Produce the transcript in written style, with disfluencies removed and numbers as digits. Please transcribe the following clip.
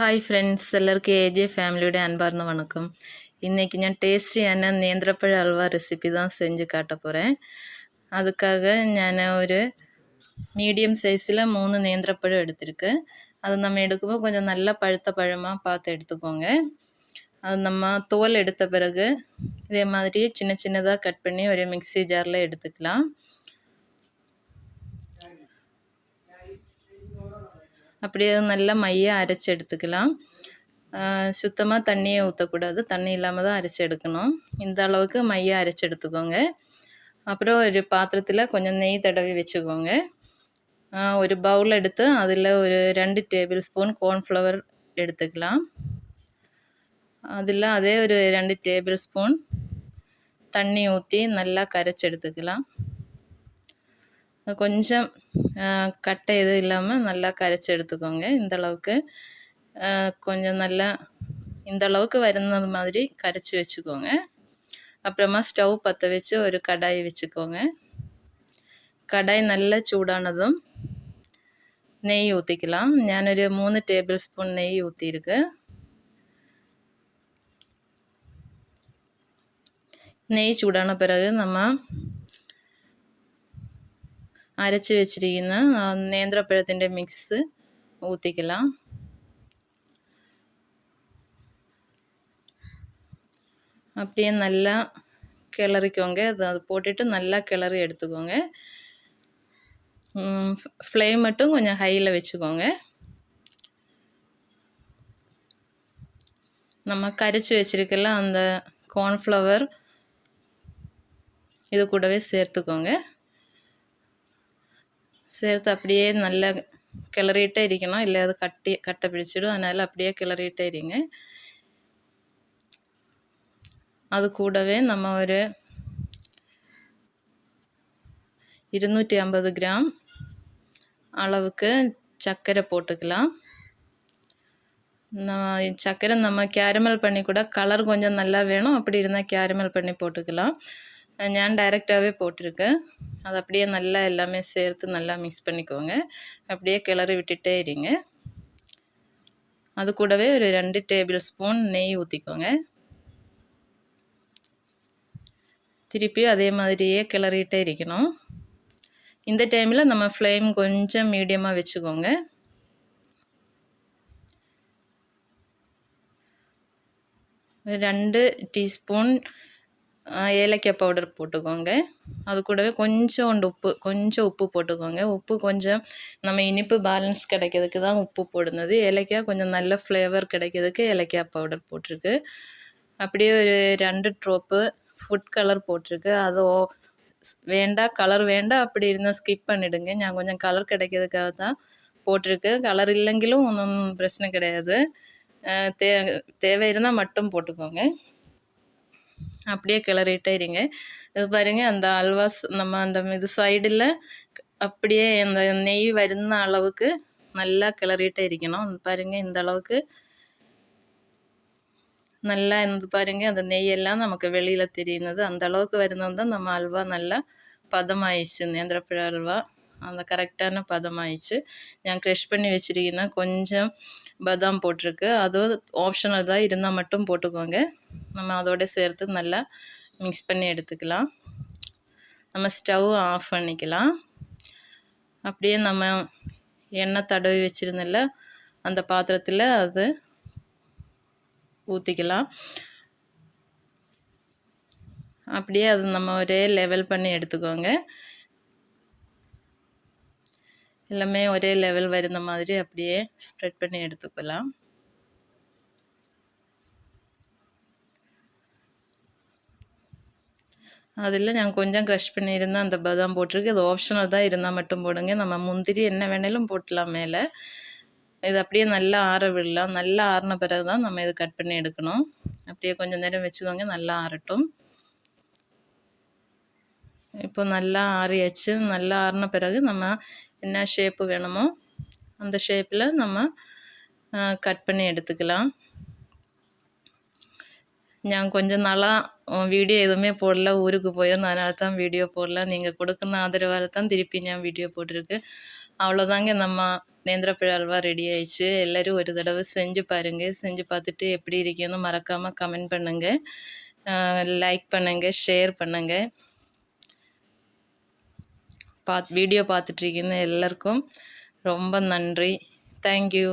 Hi friends, எல்லாருக்கும் AJ ஃபேமிலியோட அன்பார்ந்த வணக்கம். இன்றைக்கி நான் டேஸ்டியான நேந்திரப்பழ அல்வா ரெசிபி தான் செஞ்சு காட்ட போகிறேன். அதுக்காக நான் ஒரு மீடியம் சைஸில் 3 நேந்திரப்பழம் எடுத்திருக்கேன். அது நம்ம எடுக்கும்போது கொஞ்சம் நல்லா பழுத்த பழமாக பார்த்து எடுத்துக்கோங்க. அது நம்ம தோல் எடுத்த பிறகு இதே மாதிரி சின்ன சின்னதாக கட் பண்ணி ஒரு மிக்ஸி ஜாரில் எடுத்துக்கலாம். அப்படியே நல்லா மையாக அரைச்சி எடுத்துக்கலாம். சுத்தமாக தண்ணியை ஊற்றக்கூடாது, தண்ணி இல்லாமல் தான் அரைச்சி எடுக்கணும். இந்த அளவுக்கு மையாக அரைச்சி எடுத்துக்கோங்க. அப்புறம் ஒரு பாத்திரத்தில் கொஞ்சம் நெய் தடவி வச்சுக்கோங்க. ஒரு பவுல் எடுத்து அதில் ஒரு 2 டேபிள் ஸ்பூன் கார்ன்ஃப்ளவர் எடுத்துக்கலாம். அதில் அதே ஒரு 2 டேபிள் ஸ்பூன் தண்ணி ஊற்றி நல்லா கரைச்சி எடுத்துக்கலாம். கொஞ்சம் கட்டை எதுவும் இல்லாமல் நல்லா கரைச்சி எடுத்துக்கோங்க. இந்த அளவுக்கு கொஞ்சம் நல்லா இந்த அளவுக்கு வருന്നത് மாதிரி கரைச்சி வச்சுக்கோங்க. அப்புறமா ஸ்டவ் பற்ற வச்சு ஒரு கடாய் வச்சுக்கோங்க. கடாய் நல்லா சூடானதும் நெய் ஊற்றிக்கலாம். ഞാനൊരു 3 டேபிள் ஸ்பூன் நெய் ஊற்றிருக்கு. நெய் சூடான பிறகு நம்ம அரைச்சி வச்சிருக்கிற നേന്ത്രപ്പഴത്തിൻ്റെ മിക്സ് ஊற்றிக்கலாம். அப்படியே நல்லா கிளறிக்கோங்க. அது போட்டுட்டு நல்லா கிளறி எடுத்துக்கோங்க. ஃப்ளேம் மட்டும் கொஞ்சம் ஹையில் வச்சுக்கோங்க. நம்ம கரைச்சி வச்சிருக்கல அந்த கார்ன்ஃப்ளவர் இது கூடவே சேர்த்துக்கோங்க. சேர்த்து அப்படியே நல்லா கிளறிட்டே இருக்கணும், இல்லை அது கட்டை பிடிச்சிடும். அதனால் அப்படியே கிளறிட்டே இருங்க. அது கூடவே நம்ம ஒரு 250 கிராம் அளவுக்கு சர்க்கரை போட்டுக்கலாம். சர்க்கரை நம்ம கேரமல் பண்ணி கூட, கலர் கொஞ்சம் நல்லா வேணும் அப்படி இருந்தால் கேரமல் பண்ணி போட்டுக்கலாம். ഞാൻ டைரெக்டாகவே போட்டிருக்கேன். அது அப்படியே நல்லா எல்லாமே சேர்த்து நல்லா மிக்ஸ் பண்ணிக்கோங்க. அப்படியே கிளறி விட்டுட்டே இருங்க. அது கூடவே ஒரு 2 டேபிள் ஸ்பூன் நெய் ஊற்றிக்கோங்க. திருப்பி அதே மாதிரியே கிளறிட்டே இருக்கணும். இந்த டைமில் நம்ம ஃப்ளேம் கொஞ்சம் மீடியமாக வச்சுக்கோங்க. ஒரு 2 டீஸ்பூன் ஏலக்காய் பவுடர் போட்டுக்கோங்க. அது கூடவே கொஞ்சம் உப்பு போட்டுக்கோங்க. உப்பு கொஞ்சம் நம்ம இனிப்பு பேலன்ஸ் கிடைக்கிறதுக்கு தான் உப்பு போடுனது. ஏலக்காய் கொஞ்சம் நல்ல ஃப்ளேவர் கிடைக்கிறதுக்கு ஏலக்காய் பவுடர் போட்டிருக்கு. அப்படியே ஒரு 2 ட்ராப்பு ஃபுட் கலர் போட்டிருக்கு. அது வேண்டாம், கலர் வேண்டாம் அப்படி இருந்தால் ஸ்கிப் பண்ணிவிடுங்க. நான் கொஞ்சம் கலர் கிடைக்கிறதுக்காக தான் போட்டிருக்கு. கலர் இல்லைங்கிலும் ஒன்றும் பிரச்சனை கிடையாது. தேவை இருந்தால் மட்டும் போட்டுக்கோங்க. அப்படியே கிளறிட்டே இருங்க. இது பாருங்கள், அந்த அல்வாஸ் நம்ம அந்த இது சைடில் அப்படியே அந்த நெய் வருന്ന அளவுக்கு நல்லா கிளறிட்டே இருக்கணும். பாருங்கள், இந்த அளவுக்கு நல்லா இந்த பாருங்கள், அந்த நெய்யெல்லாம் நமக்கு வெளியில் தெரியுது. அந்த அளவுக்கு வருന്നത് தான் நம்ம அல்வா நல்லா பதமாயிடுச்சு. நேந்திரப்பழ அல்வா அந்த கரெக்டான பதமாயிடுச்சு. நான் க்ரஷ் பண்ணி வச்சுருக்கேன்னா கொஞ்சம் பாதாம் போட்டிருக்கு. அதுவும் ஆப்ஷனல் தான், இருந்தால் மட்டும் போட்டுக்கோங்க. நம்ம அதோட சேர்த்து நல்லா மிக்ஸ் பண்ணி எடுத்துக்கலாம். நம்ம ஸ்டவ் ஆஃப் பண்ணிக்கலாம். அப்படியே நம்ம எண்ணெய் தடவி வச்சுருந்தல அந்த பாத்திரத்தில் அது ஊற்றிக்கலாம். அப்படியே அது நம்ம ஒரே லெவல் பண்ணி எடுத்துக்கோங்க. எல்லாமே ஒரே லெவல் வருந்த மாதிரி அப்படியே ஸ்ப்ரெட் பண்ணி எடுத்துக்கலாம். அதில் நான் கொஞ்சம் க்ரஷ் பண்ணியிருந்தேன், அந்த பாதாம் போட்டிருக்கு. அது ஆப்ஷனல் தான், இருந்தால் மட்டும் போடுங்க. நம்ம முந்திரி என்ன வேணாலும் போட்டலாம் மேலே. இது அப்படியே நல்லா ஆற விடலாம். நல்லா ஆறின பிறகு தான் நம்ம இது கட் பண்ணி எடுக்கணும். அப்படியே கொஞ்சம் நேரம் வச்சுக்கோங்க, நல்லா ஆறட்டும். இப்போ நல்லா ஆறியாச்சு. நல்லா ஆறின பிறகு நம்ம என்ன ஷேப்பு வேணுமோ அந்த ஷேப்பில் நம்ம கட் பண்ணி எடுத்துக்கலாம். நான் கொஞ்ச நாளாக வீடியோ எதுவுமே போடல, ஊருக்கு போயிருந்தேன். அதனால தான் வீடியோ போடல. நீங்கள் கொடுக்குற ஆதரவால் தான் திருப்பி நான் வீடியோ போட்டிருக்கு. அவ்வளோதாங்க, நம்ம நேந்திரப்பழ அல்வா ரெடி ஆயிடுச்சு. எல்லோரும் ஒரு தடவை செஞ்சு பாருங்கள். செஞ்சு பார்த்துட்டு எப்படி இருக்குன்னு மறக்காமல் கமெண்ட் பண்ணுங்கள், லைக் பண்ணுங்கள், ஷேர் பண்ணுங்கள். வீடியோ பார்த்துட்ருக்கீங்க எல்லாருக்கும் ரொம்ப நன்றி. தேங்க்யூ.